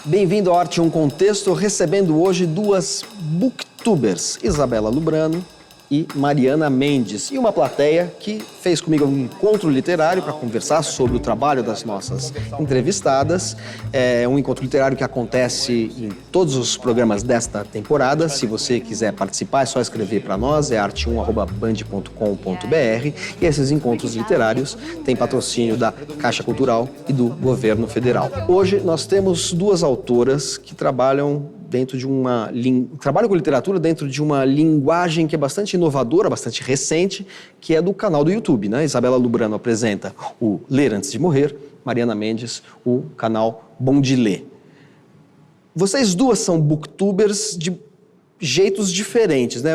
Bem-vindo ao Arte em um Contexto, recebendo hoje duas booktubers, Isabela Lubrano e Mariana Mendes, e uma plateia que fez comigo um encontro literário para conversar sobre o trabalho das nossas entrevistadas. É um encontro literário que acontece em todos os programas desta temporada. Se você quiser participar, é só escrever para nós, é arte1@band.com.br. E esses encontros literários têm patrocínio da Caixa Cultural e do Governo Federal. Hoje nós temos duas autoras que trabalham com literatura dentro de uma linguagem que é bastante inovadora, bastante recente, que é do canal do YouTube, né? Isabela Lubrano apresenta o Ler Antes de Morrer, Mariana Mendes, o canal Bom de Ler. Vocês duas são booktubers de jeitos diferentes, né?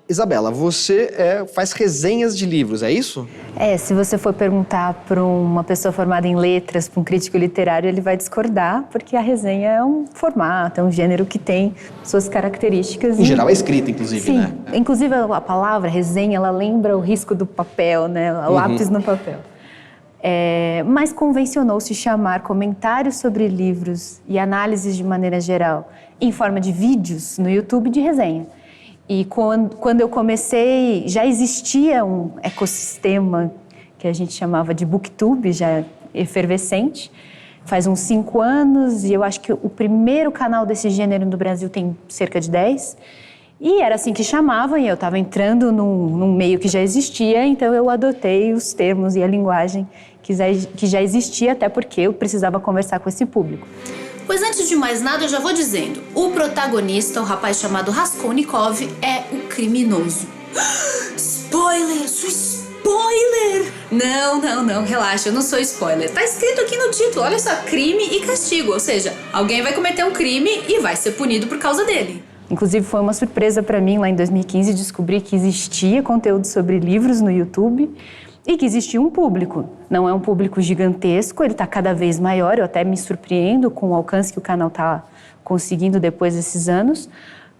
Isabela, você faz resenhas de livros, é isso? Se você for perguntar para uma pessoa formada em letras, para um crítico literário, ele vai discordar, porque a resenha é um formato, é um gênero que tem suas características. Em geral é escrita, inclusive, sim, né? Inclusive a palavra resenha, ela lembra o risco do papel, né? O lápis no papel. Mas convencionou-se chamar comentários sobre livros e análises de maneira geral, em forma de vídeos no YouTube, de resenha. E quando eu comecei, já existia um ecossistema que a gente chamava de booktube, já efervescente, faz uns 5 anos, e eu acho que o primeiro canal desse gênero no Brasil tem cerca de 10. E era assim que chamavam, e eu estava entrando num meio que já existia, então eu adotei os termos e a linguagem que já existia, até porque eu precisava conversar com esse público. Pois antes de mais nada, eu já vou dizendo. O protagonista, o rapaz chamado Raskolnikov, é o criminoso. Spoiler! Sou spoiler! Não, relaxa, eu não sou spoiler. Tá escrito aqui no título, olha só, crime e castigo. Ou seja, alguém vai cometer um crime e vai ser punido por causa dele. Inclusive, foi uma surpresa para mim, lá em 2015, descobrir que existia conteúdo sobre livros no YouTube e que existia um público. Não é um público gigantesco, ele está cada vez maior, eu até me surpreendo com o alcance que o canal está conseguindo depois desses anos,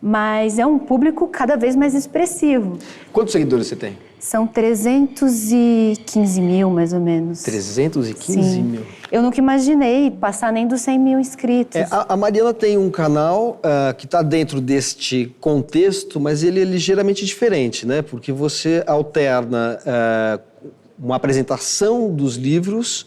mas é um público cada vez mais expressivo. Quantos seguidores você tem? São 315 mil, mais ou menos. 315 mil? Eu nunca imaginei passar nem dos 100 mil inscritos. A Mariana tem um canal que está dentro deste contexto, mas ele é ligeiramente diferente, né? Porque você alterna uma apresentação dos livros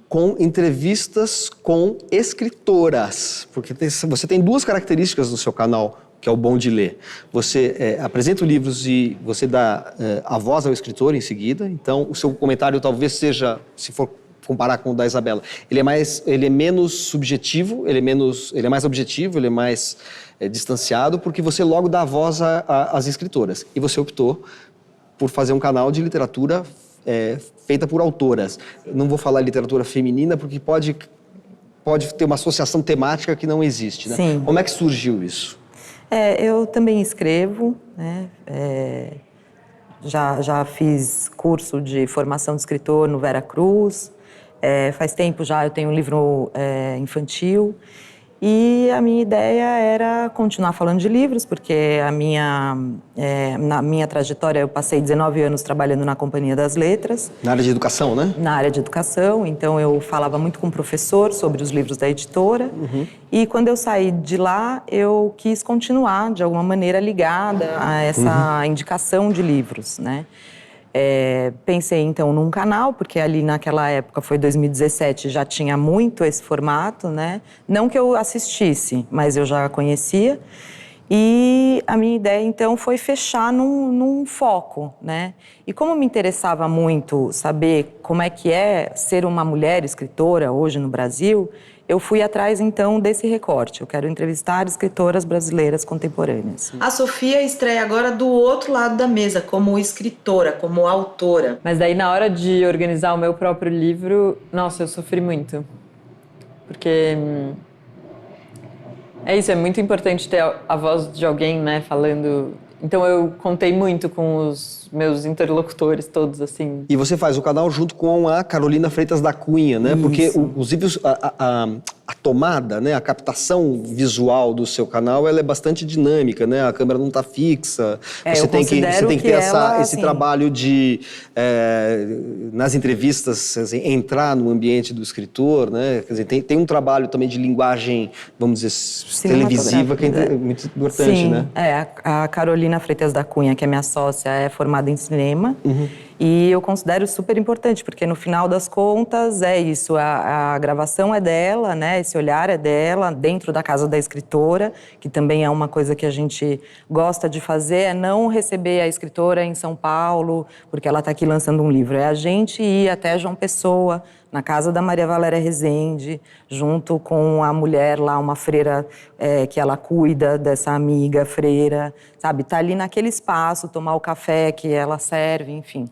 com entrevistas com escritoras. Porque você tem duas características no seu canal, que é o Bom de Ler. Você apresenta os livros e você dá a voz ao escritor em seguida. Então, o seu comentário talvez seja, se for comparar com o da Isabela, ele é menos subjetivo, ele é mais objetivo, ele é mais distanciado, porque você logo dá a voz às escritoras. E você optou por fazer um canal de literatura feita por autoras. Não vou falar literatura feminina, porque pode ter uma associação temática que não existe, né? Sim. Como é que surgiu isso? Eu também escrevo, né? Já fiz curso de formação de escritor no Vera Cruz. Faz tempo já eu tenho um livro infantil. E a minha ideia era continuar falando de livros, porque na minha trajetória eu passei 19 anos trabalhando na Companhia das Letras. Na área de educação, né? Na área de educação, então eu falava muito com o professor sobre os livros da editora. Uhum. E quando eu saí de lá, eu quis continuar, de alguma maneira, ligada a essa indicação de livros, né? Pensei então num canal, porque ali naquela época, foi 2017, já tinha muito esse formato, né? Não que eu assistisse, mas eu já conhecia. E a minha ideia então foi fechar num foco, né? E como me interessava muito saber como é que é ser uma mulher escritora hoje no Brasil, eu fui atrás, então, desse recorte. Eu quero entrevistar escritoras brasileiras contemporâneas. A Sofia estreia agora do outro lado da mesa, como escritora, como autora. Mas daí, na hora de organizar o meu próprio livro, nossa, eu sofri muito. Porque é muito importante ter a voz de alguém, né, falando. Então eu contei muito com os meus interlocutores todos, assim. E você faz o canal junto com a Carolina Freitas da Cunha, né? Isso. Porque os livros, a a tomada, né, a captação visual do seu canal, ela é bastante dinâmica, né? A câmera não está fixa. Você tem que ter esse trabalho de, nas entrevistas, assim, entrar no ambiente do escritor, né? Quer dizer, tem um trabalho também de linguagem, vamos dizer, televisiva, que é muito importante, sim, né? A Carolina Freitas da Cunha, que é minha sócia, é formada em cinema. E eu considero super importante, porque no final das contas é isso, a gravação é dela, né? Esse olhar é dela, dentro da casa da escritora, que também é uma coisa que a gente gosta de fazer, é não receber a escritora em São Paulo, porque ela está aqui lançando um livro. É a gente ir até João Pessoa, na casa da Maria Valéria Rezende, junto com a mulher lá, uma freira que ela cuida dessa amiga freira, sabe? Tá ali naquele espaço, tomar o café que ela serve, enfim.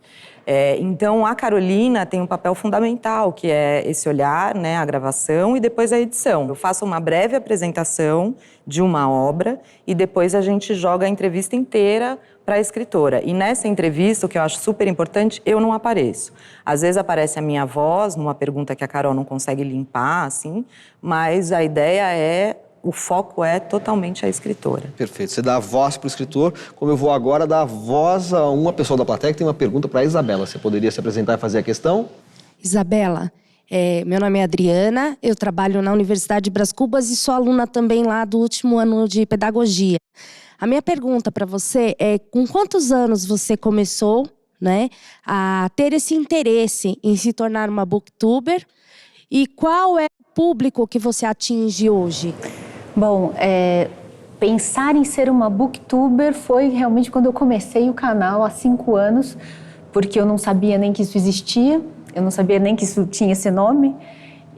Então, a Carolina tem um papel fundamental, que é esse olhar, né, a gravação e depois a edição. Eu faço uma breve apresentação de uma obra e depois a gente joga a entrevista inteira para a escritora. E nessa entrevista, o que eu acho super importante, eu não apareço. Às vezes aparece a minha voz, numa pergunta que a Carol não consegue limpar, assim, mas a ideia o foco é totalmente a escritora. Perfeito. Você dá a voz para o escritor, como eu vou agora dar a voz a uma pessoa da plateia que tem uma pergunta para a Isabela. Você poderia se apresentar e fazer a questão? Isabela, meu nome é Adriana, eu trabalho na Universidade de Brás Cubas e sou aluna também lá do último ano de pedagogia. A minha pergunta para você é, com quantos anos você começou, né, a ter esse interesse em se tornar uma booktuber e qual é o público que você atinge hoje? Bom, pensar em ser uma booktuber foi realmente quando eu comecei o canal há 5 anos, porque eu não sabia nem que isso existia, eu não sabia nem que isso tinha esse nome.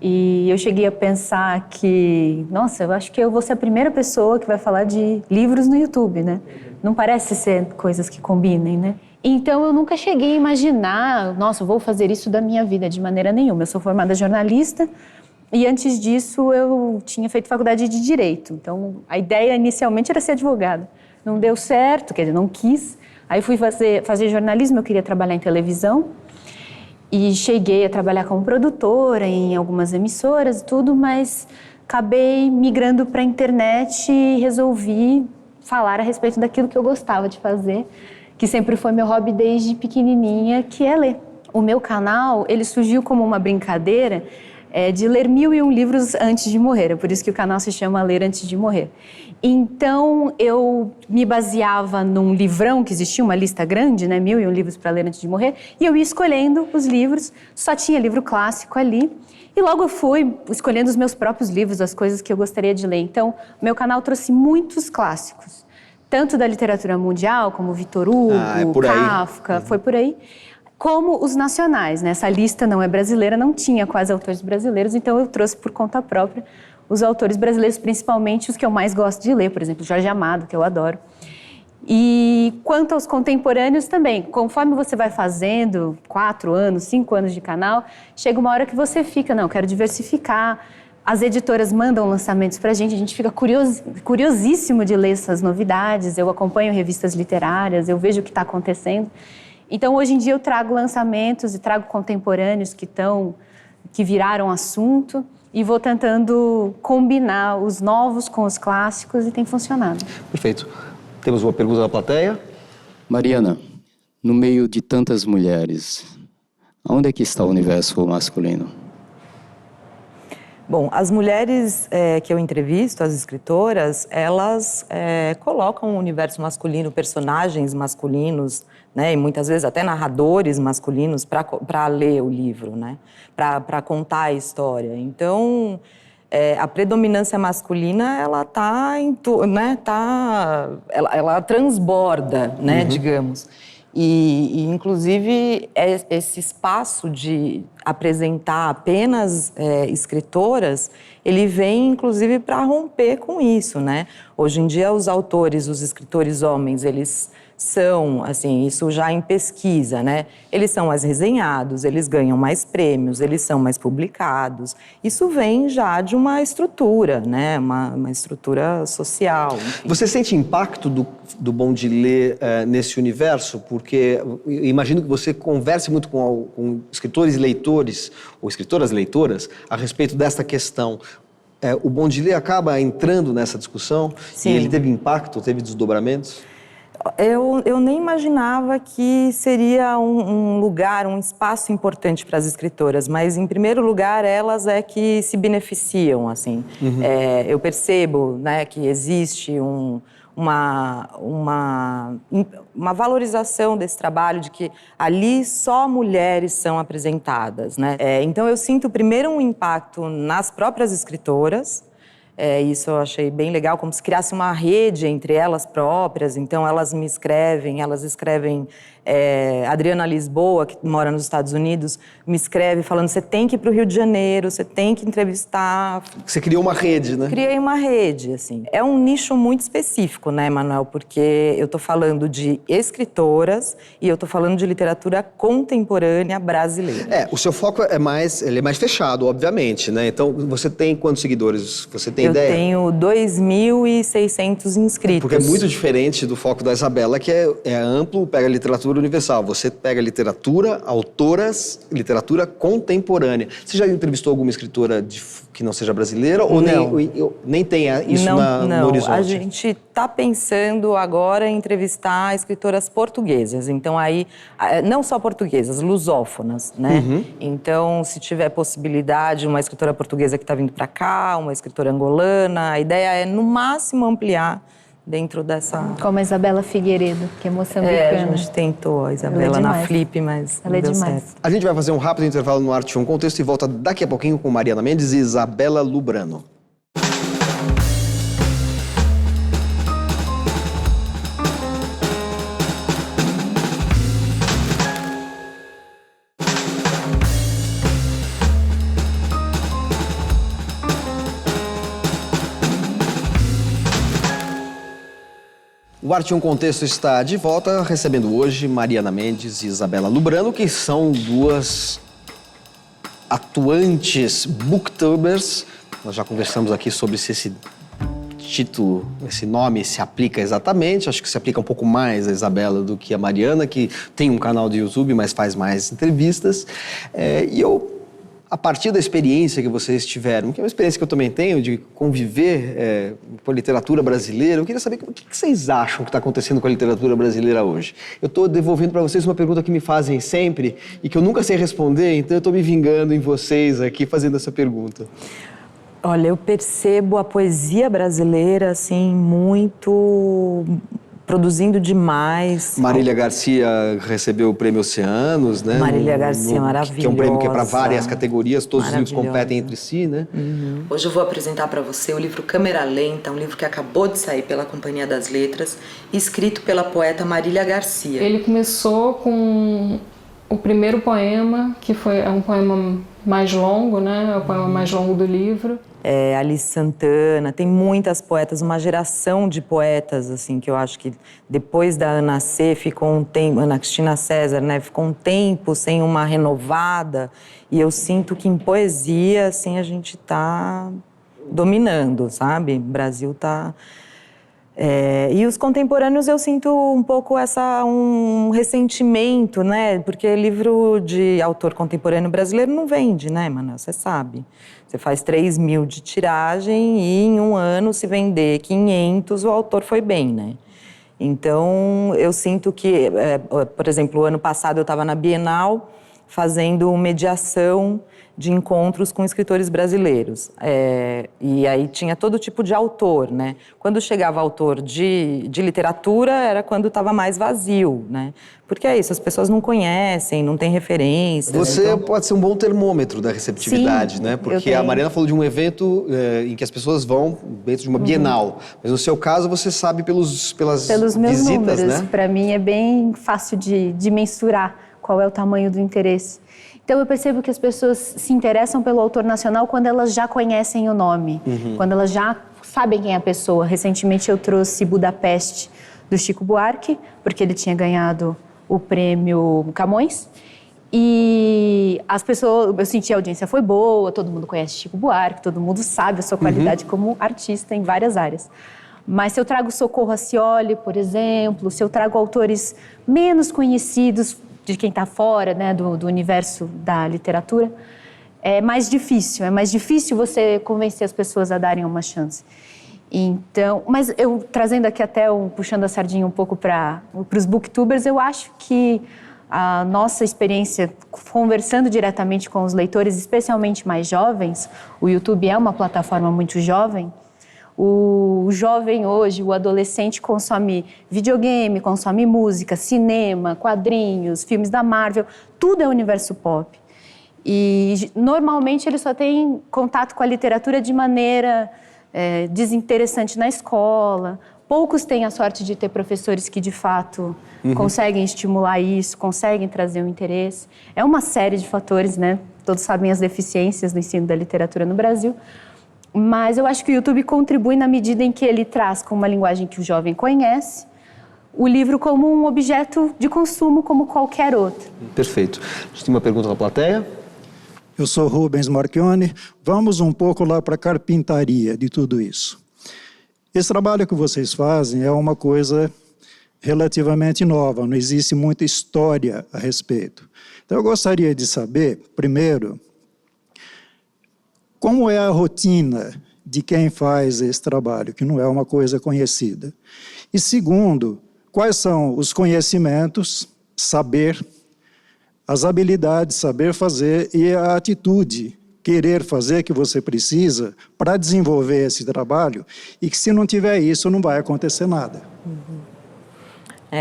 E eu cheguei a pensar que, nossa, eu acho que eu vou ser a primeira pessoa que vai falar de livros no YouTube, né? Não parece ser coisas que combinem, né? Então eu nunca cheguei a imaginar, nossa, eu vou fazer isso da minha vida, de maneira nenhuma. Eu sou formada jornalista e antes disso eu tinha feito faculdade de Direito. Então a ideia inicialmente era ser advogada. Não deu certo, quer dizer, não quis. Aí fui fazer jornalismo, eu queria trabalhar em televisão. E cheguei a trabalhar como produtora em algumas emissoras e tudo, mas acabei migrando para a internet e resolvi falar a respeito daquilo que eu gostava de fazer, que sempre foi meu hobby desde pequenininha, que é ler. O meu canal, ele surgiu como uma brincadeira de ler 1001 livros antes de morrer. É por isso que o canal se chama Ler Antes de Morrer. Então, eu me baseava num livrão que existia, uma lista grande, né? 1001 livros para ler antes de morrer. E eu ia escolhendo os livros, só tinha livro clássico ali. E logo eu fui escolhendo os meus próprios livros, as coisas que eu gostaria de ler. Então, meu canal trouxe muitos clássicos. Tanto da literatura mundial, como Victor Hugo, Kafka, foi por aí. Como os nacionais, né? Essa lista não é brasileira, não tinha quase autores brasileiros, então eu trouxe por conta própria os autores brasileiros, principalmente os que eu mais gosto de ler, por exemplo, Jorge Amado, que eu adoro. E quanto aos contemporâneos também, conforme você vai fazendo 4 anos, 5 anos de canal, chega uma hora que você fica, não, quero diversificar. As editoras mandam lançamentos pra gente, a gente fica curiosíssimo de ler essas novidades, eu acompanho revistas literárias, eu vejo o que está acontecendo. Então, hoje em dia, eu trago lançamentos e trago contemporâneos que viraram assunto e vou tentando combinar os novos com os clássicos e tem funcionado. Perfeito. Temos uma pergunta da plateia. Mariana, no meio de tantas mulheres, onde é que está o universo masculino? Bom, as mulheres que eu entrevisto, as escritoras, elas colocam o universo masculino, personagens masculinos, né, e muitas vezes até narradores masculinos para ler o livro, né, para contar a história. Então, a predominância masculina, ela ela transborda, né, digamos. E, inclusive, esse espaço de apresentar apenas escritoras, ele vem, inclusive, para romper com isso, né? Hoje em dia, os autores, os escritores homens, eles são, assim, isso já em pesquisa, né? Eles são mais resenhados, eles ganham mais prêmios, eles são mais publicados. Isso vem já de uma estrutura, né? Uma estrutura social. Enfim. Você sente impacto do Bom de Ler nesse universo? Porque eu imagino que você converse muito com escritores e leitores, ou escritoras e leitoras, a respeito desta questão. O Bondili acaba entrando nessa discussão. Sim. E ele teve impacto, teve desdobramentos? Eu nem imaginava que seria um lugar, um espaço importante para as escritoras, mas, em primeiro lugar, elas é que se beneficiam, assim. Eu percebo, né, que existe uma valorização desse trabalho, de que ali só mulheres são apresentadas, né? Então, eu sinto, primeiro, um impacto nas próprias escritoras. Isso eu achei bem legal, como se criasse uma rede entre elas próprias. Então, elas escrevem... Adriana Lisboa, que mora nos Estados Unidos, me escreve falando: você tem que ir para o Rio de Janeiro, você tem que entrevistar. Você criou uma rede, né? Criei uma rede, assim. É um nicho muito específico, né, Manuel? Porque eu tô falando de escritoras e eu tô falando de literatura contemporânea brasileira. O seu foco ele é mais fechado, obviamente, né? Então, você tem quantos seguidores? Você tem ideia? Eu tenho 2.600 inscritos. Porque é muito diferente do foco da Isabela, que é amplo, pega literatura universal. Você pega literatura, autoras, literatura contemporânea. Você já entrevistou alguma escritora que não seja brasileira? Ou nem tem isso no horizonte? A gente está pensando agora em entrevistar escritoras portuguesas. Então, aí, não só portuguesas, lusófonas, né? Então, se tiver possibilidade, uma escritora portuguesa que está vindo para cá, uma escritora angolana, a ideia é, no máximo, ampliar dentro dessa... Como a Isabela Figueiredo, que é moçambicana. A gente tentou a Isabela na Flip, mas não deu certo. A gente vai fazer um rápido intervalo no Arte um Contexto e volta daqui a pouquinho com Mariana Mendes e Isabela Lubrano. O Arte Contexto está de volta, recebendo hoje Mariana Mendes e Isabela Lubrano, que são duas atuantes booktubers. Nós já conversamos aqui sobre se esse título, esse nome se aplica exatamente. Acho que se aplica um pouco mais a Isabela do que a Mariana, que tem um canal de YouTube, mas faz mais entrevistas. E eu, a partir da experiência que vocês tiveram, que é uma experiência que eu também tenho, de conviver com a literatura brasileira, eu queria saber o que vocês acham que está acontecendo com a literatura brasileira hoje. Eu estou devolvendo para vocês uma pergunta que me fazem sempre e que eu nunca sei responder, então eu estou me vingando em vocês aqui fazendo essa pergunta. Olha, eu percebo a poesia brasileira, assim, muito... produzindo demais. Marília Garcia recebeu o Prêmio Oceanos, né? Marília Garcia, maravilhosa. Que é um prêmio que é para várias categorias, todos os livros competem entre si, né? Hoje eu vou apresentar para você o livro Câmera Lenta, um livro que acabou de sair pela Companhia das Letras, escrito pela poeta Marília Garcia. Ele começou com o primeiro poema, que é um poema mais longo, né? É o poema mais longo do livro. Alice Santana, tem muitas poetas, uma geração de poetas, assim, que eu acho que depois da Ana C ficou um tempo, Ana Cristina César, né, ficou um tempo sem uma renovada, e eu sinto que em poesia, assim, a gente tá dominando, sabe? O Brasil tá... e os contemporâneos eu sinto um pouco um ressentimento, né? Porque livro de autor contemporâneo brasileiro não vende, né, Manuel? Você sabe. Você faz 3.000 de tiragem e em um ano, se vender 500, o autor foi bem, né? Então, eu sinto que, por exemplo, o ano passado eu estava na Bienal fazendo mediação de encontros com escritores brasileiros. E aí tinha todo tipo de autor, né? Quando chegava autor de literatura, era quando estava mais vazio, né? Porque é isso, as pessoas não conhecem, não têm referência. Você então... pode ser um bom termômetro da receptividade, Sim, né? Porque a Mariana falou de um evento em que as pessoas vão dentro de uma Bienal. Mas no seu caso, você sabe pelas meus visitas, números, né? Para mim é bem fácil de mensurar qual é o tamanho do interesse. Então, eu percebo que as pessoas se interessam pelo autor nacional quando elas já conhecem o nome, quando elas já sabem quem é a pessoa. Recentemente, eu trouxe Budapeste, do Chico Buarque, porque ele tinha ganhado o prêmio Camões. E as pessoas, eu senti a audiência foi boa, todo mundo conhece Chico Buarque, todo mundo sabe a sua qualidade como artista em várias áreas. Mas se eu trago Socorro Acioli, por exemplo, se eu trago autores menos conhecidos de quem está fora, né, do universo da literatura, é mais difícil você convencer as pessoas a darem uma chance. Então, mas eu trazendo aqui até, puxando a sardinha um pouco para os booktubers, eu acho que a nossa experiência conversando diretamente com os leitores, especialmente mais jovens, o YouTube é uma plataforma muito jovem, o jovem hoje, o adolescente consome videogame, consome música, cinema, quadrinhos, filmes da Marvel, tudo é universo pop. E normalmente ele só tem contato com a literatura de maneira desinteressante na escola. Poucos têm a sorte de ter professores que, de fato, conseguem estimular isso, conseguem trazer o interesse. É uma série de fatores, né? Todos sabem as deficiências do ensino da literatura no Brasil. Mas eu acho que o YouTube contribui na medida em que ele traz, com uma linguagem que o jovem conhece, o livro como um objeto de consumo como qualquer outro. Perfeito. A gente tem uma pergunta da plateia. Eu sou Rubens Marchione. Vamos um pouco lá para a carpintaria de tudo isso. Esse trabalho que vocês fazem é uma coisa relativamente nova, não existe muita história a respeito. Então eu gostaria de saber, primeiro, como é a rotina de quem faz esse trabalho, que não é uma coisa conhecida. E segundo, quais são os conhecimentos, saber, as habilidades, saber fazer e a atitude, querer fazer que você precisa para desenvolver esse trabalho e que se não tiver isso não vai acontecer nada.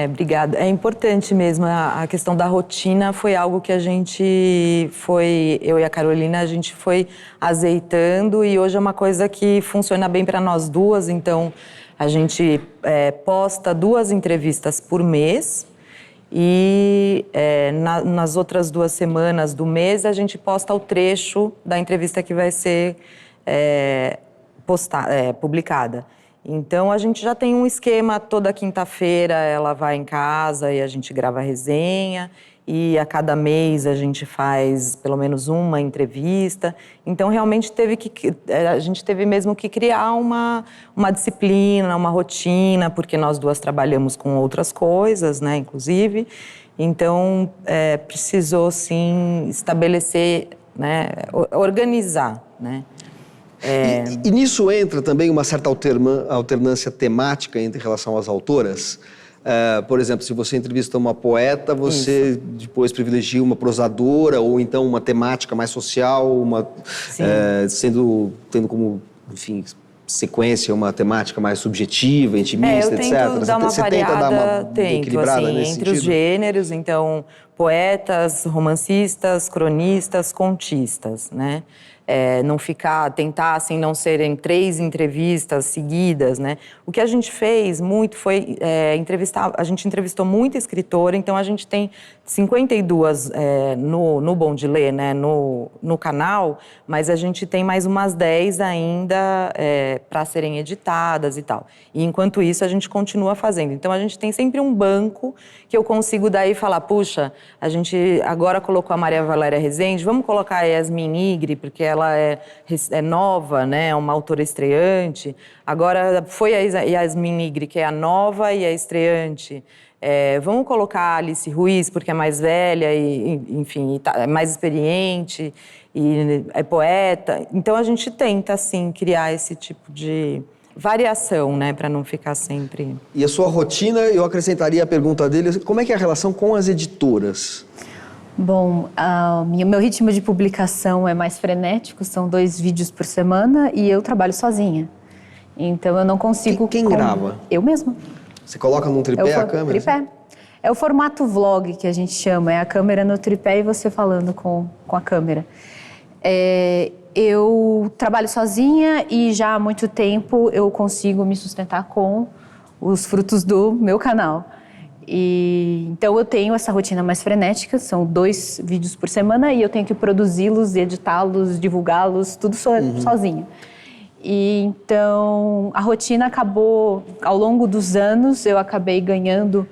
Obrigada. É importante mesmo, a questão da rotina foi algo que a gente eu e a Carolina, a gente foi azeitando e hoje é uma coisa que funciona bem para nós duas, então a gente posta 2 entrevistas por mês e nas outras 2 semanas do mês a gente posta o trecho da entrevista que vai ser publicada. Então, a gente já tem um esquema, toda quinta-feira ela vai em casa e a gente grava a resenha, e a cada mês a gente faz pelo menos uma entrevista. Então, realmente a gente teve mesmo que criar uma disciplina, uma rotina, porque nós duas trabalhamos com outras coisas, né, inclusive. Então, precisou, sim, estabelecer, né, organizar, né. E nisso entra também uma certa alternância temática em relação às autoras? Por exemplo, se você entrevista uma poeta, você depois privilegia uma prosadora ou então uma temática mais social, tendo como, enfim, sequência uma temática mais subjetiva, intimista, etc. Você tenta dar uma equilibrada assim, nesse sentido? Os gêneros, então, poetas, romancistas, cronistas, contistas, né? Não tentar assim, não serem 3 entrevistas seguidas, né? O que a gente fez muito foi a gente entrevistou muita escritora, então a gente tem 52 no Bom de Ler, né? No canal, mas a gente tem mais umas 10 ainda para serem editadas e tal. E enquanto isso a gente continua fazendo. Então a gente tem sempre um banco que eu consigo daí falar, puxa, a gente agora colocou a Maria Valéria Rezende, vamos colocar a Yasmin Nigri, porque ela é nova, né? É uma autora estreante. Agora foi a Yasmin Nigri, que é a nova e a estreante. Vamos colocar a Alice Ruiz, porque é mais velha e, enfim, é mais experiente e é poeta. Então a gente tenta, assim, criar esse tipo de variação, né, para não ficar sempre... E a sua rotina, eu acrescentaria a pergunta dele, como é que é a relação com as editoras? Bom, meu ritmo de publicação é mais frenético, são 2 vídeos por semana e eu trabalho sozinha. Então eu não consigo... Quem grava? Eu mesma. Você coloca num tripé a câmera? Tripé. É o formato vlog que a gente chama, é a câmera no tripé e você falando com a câmera. Eu trabalho sozinha e já há muito tempo eu consigo me sustentar com os frutos do meu canal. Então eu tenho essa rotina mais frenética, são 2 vídeos por semana e eu tenho que produzi-los, editá-los, divulgá-los, tudo sozinha. E então a rotina acabou, ao longo dos anos, eu acabei ganhando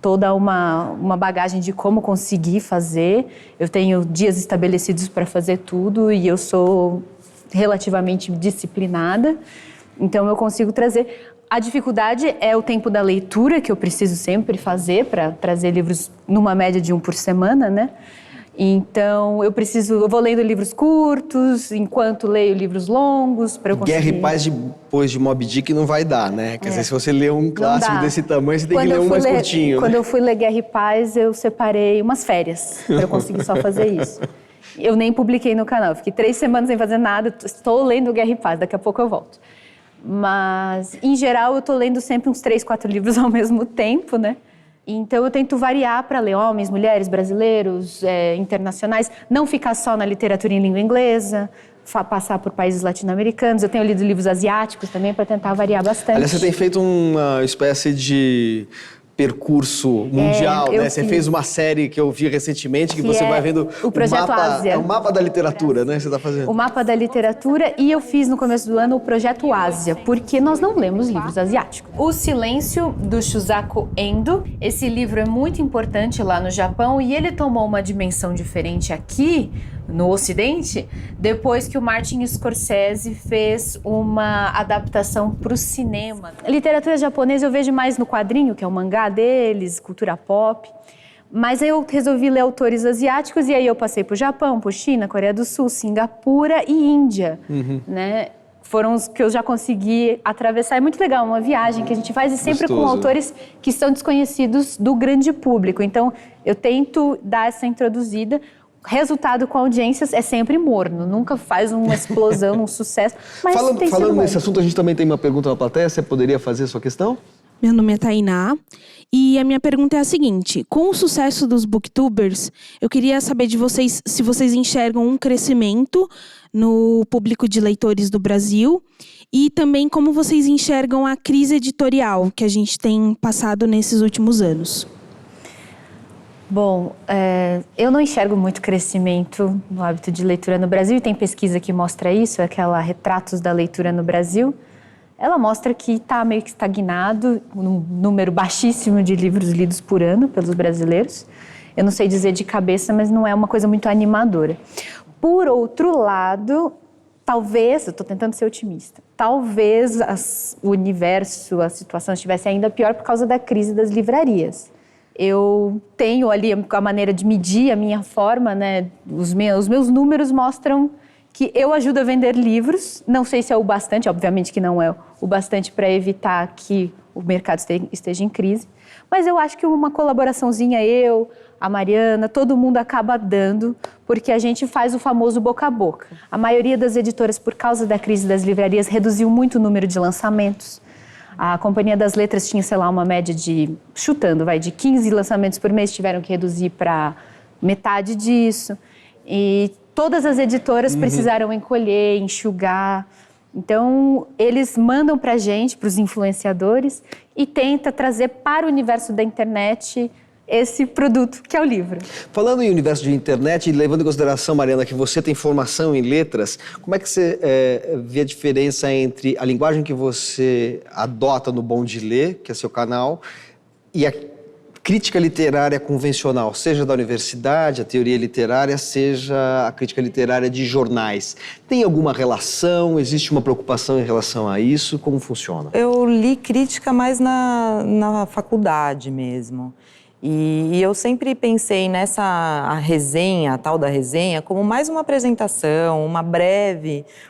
toda uma bagagem de como conseguir fazer. Eu tenho dias estabelecidos para fazer tudo e eu sou relativamente disciplinada, então eu consigo trazer. A dificuldade é o tempo da leitura, que eu preciso sempre fazer para trazer livros numa média de 1 por semana, né? Então, eu vou lendo livros curtos, enquanto leio livros longos, para eu conseguir... Guerra e Paz depois de Moby Dick não vai dar, né? Quer dizer, se você ler um clássico desse tamanho, você tem que ler um mais curtinho. Quando né? eu fui ler Guerra e Paz, eu separei umas férias para eu conseguir só fazer isso. Eu nem publiquei no canal, eu fiquei 3 semanas sem fazer nada, estou lendo Guerra e Paz, daqui a pouco eu volto. Mas, em geral, eu estou lendo sempre uns 3, 4 livros ao mesmo tempo, né? Então, eu tento variar para ler homens, mulheres, brasileiros, internacionais, não ficar só na literatura em língua inglesa, passar por países latino-americanos. Eu tenho lido livros asiáticos também para tentar variar bastante. Aliás, você tem feito uma espécie de percurso mundial, né? Você fez uma série que eu vi recentemente, que você vai vendo o Projeto Ásia. É o mapa da literatura, né? Você está fazendo. O mapa da literatura, e eu fiz no começo do ano o Projeto Ásia, porque nós não lemos livros asiáticos. O Silêncio, do Shusaku Endo. Esse livro é muito importante lá no Japão e ele tomou uma dimensão diferente aqui, no Ocidente, depois que o Martin Scorsese fez uma adaptação para o cinema. A literatura japonesa eu vejo mais no quadrinho, que é o mangá deles, cultura pop. Mas aí eu resolvi ler autores asiáticos e aí eu passei por Japão, por China, Coreia do Sul, Singapura e Índia, né? Foram os que eu já consegui atravessar. É muito legal, uma viagem que a gente faz e sempre com autores que são desconhecidos do grande público. Então, eu tento dar essa introduzida. Resultado com audiências é sempre morno, nunca faz uma explosão, um sucesso, mas Falando nesse assunto, a gente também tem uma pergunta na plateia, você poderia fazer a sua questão? Meu nome é Tainá e a minha pergunta é a seguinte: com o sucesso dos booktubers, eu queria saber de vocês se vocês enxergam um crescimento no público de leitores do Brasil e também como vocês enxergam a crise editorial que a gente tem passado nesses últimos anos. Bom, eu não enxergo muito crescimento no hábito de leitura no Brasil, e tem pesquisa que mostra isso, aquela Retratos da Leitura no Brasil. Ela mostra que está meio que estagnado, um número baixíssimo de livros lidos por ano pelos brasileiros. Eu não sei dizer de cabeça, mas não é uma coisa muito animadora. Por outro lado, talvez, eu estou tentando ser otimista, talvez o universo, a situação estivesse ainda pior por causa da crise das livrarias. Eu tenho ali a maneira de medir a minha forma, né? Os meus números mostram que eu ajudo a vender livros. Não sei se é o bastante, obviamente que não é o bastante para evitar que o mercado esteja em crise. Mas eu acho que uma colaboraçãozinha, eu, a Mariana, todo mundo acaba dando, porque a gente faz o famoso boca a boca. A maioria das editoras, por causa da crise das livrarias, reduziu muito o número de lançamentos. A Companhia das Letras tinha, sei lá, uma média de 15 lançamentos por mês, tiveram que reduzir para metade disso. E todas as editoras precisaram encolher, enxugar. Então, eles mandam para a gente, para os influenciadores, e tenta trazer para o universo da internet esse produto, que é o livro. Falando em universo de internet, e levando em consideração, Mariana, que você tem formação em letras, como é que você vê a diferença entre a linguagem que você adota no Bom de Ler, que é seu canal, e a crítica literária convencional, seja da universidade, a teoria literária, seja a crítica literária de jornais? Tem alguma relação? Existe uma preocupação em relação a isso? Como funciona? Eu li crítica mais na faculdade mesmo. E eu sempre pensei a tal da resenha, como mais uma apresentação,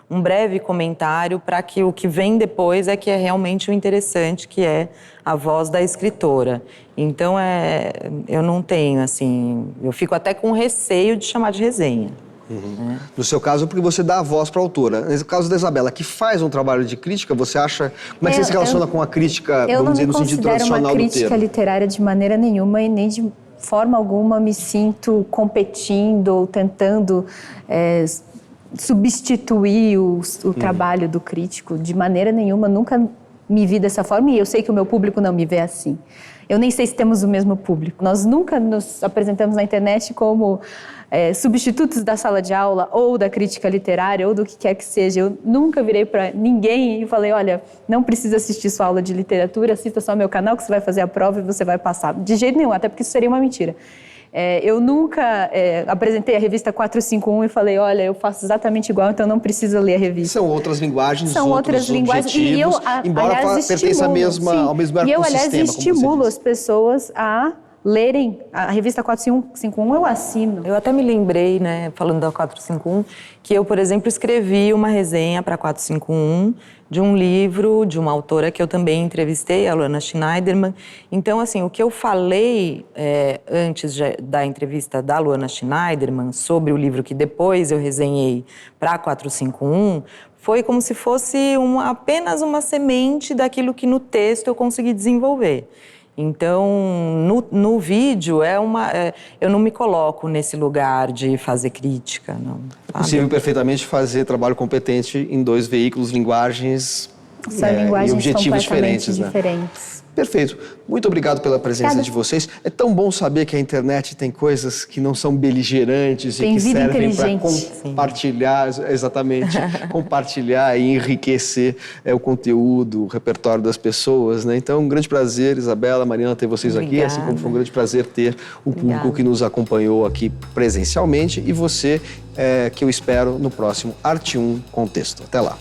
um breve comentário para que o que vem depois é que é realmente o interessante, que é a voz da escritora. Então, eu não tenho, eu fico até com receio de chamar de resenha. Né? No seu caso, porque você dá a voz para a autora. No caso da Isabela, que faz um trabalho de crítica, você acha... Como é que você se relaciona com a crítica, vamos dizer, no sentido tradicional do termo? Eu não me considero uma crítica literária de maneira nenhuma e nem de forma alguma me sinto competindo ou tentando substituir o trabalho do crítico. De maneira nenhuma, nunca me vi dessa forma e eu sei que o meu público não me vê assim. Eu nem sei se temos o mesmo público. Nós nunca nos apresentamos na internet como substitutos da sala de aula ou da crítica literária ou do que quer que seja. Eu nunca virei para ninguém e falei, olha, não precisa assistir sua aula de literatura, assista só meu canal que você vai fazer a prova e você vai passar. De jeito nenhum, até porque isso seria uma mentira. Eu nunca apresentei a revista 451 e falei, olha, eu faço exatamente igual, então não precisa ler a revista. São outras linguagens, são outras linguagens. E eu, embora pertença ao mesmo ecossistema. E eu, aliás, estimulo as pessoas a lerem a revista 451, eu assino. Eu até me lembrei, né, falando da 451, que eu, por exemplo, escrevi uma resenha para 451 de um livro de uma autora que eu também entrevistei, a Luana Schneiderman. Então, assim, o que eu falei antes da entrevista da Luana Schneiderman sobre o livro que depois eu resenhei para 451 foi como se fosse apenas uma semente daquilo que no texto eu consegui desenvolver. Então, no vídeo, eu não me coloco nesse lugar de fazer crítica, não. É possível perfeitamente fazer trabalho competente em 2 veículos, linguagens linguagens e objetivos diferentes. diferentes. Perfeito. Muito obrigado pela presença de vocês. É tão bom saber que a internet tem coisas que não são beligerantes e que servem para compartilhar, exatamente, compartilhar e enriquecer o conteúdo, o repertório das pessoas, né? Então, um grande prazer, Isabela, Mariana, ter vocês aqui, assim como foi um grande prazer ter o público que nos acompanhou aqui presencialmente e você, que eu espero no próximo Arte 1 Contexto. Até lá.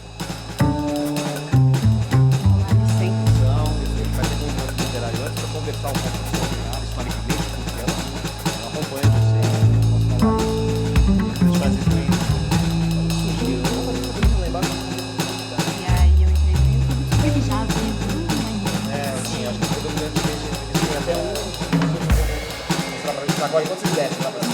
Agora, enquanto vocês descem,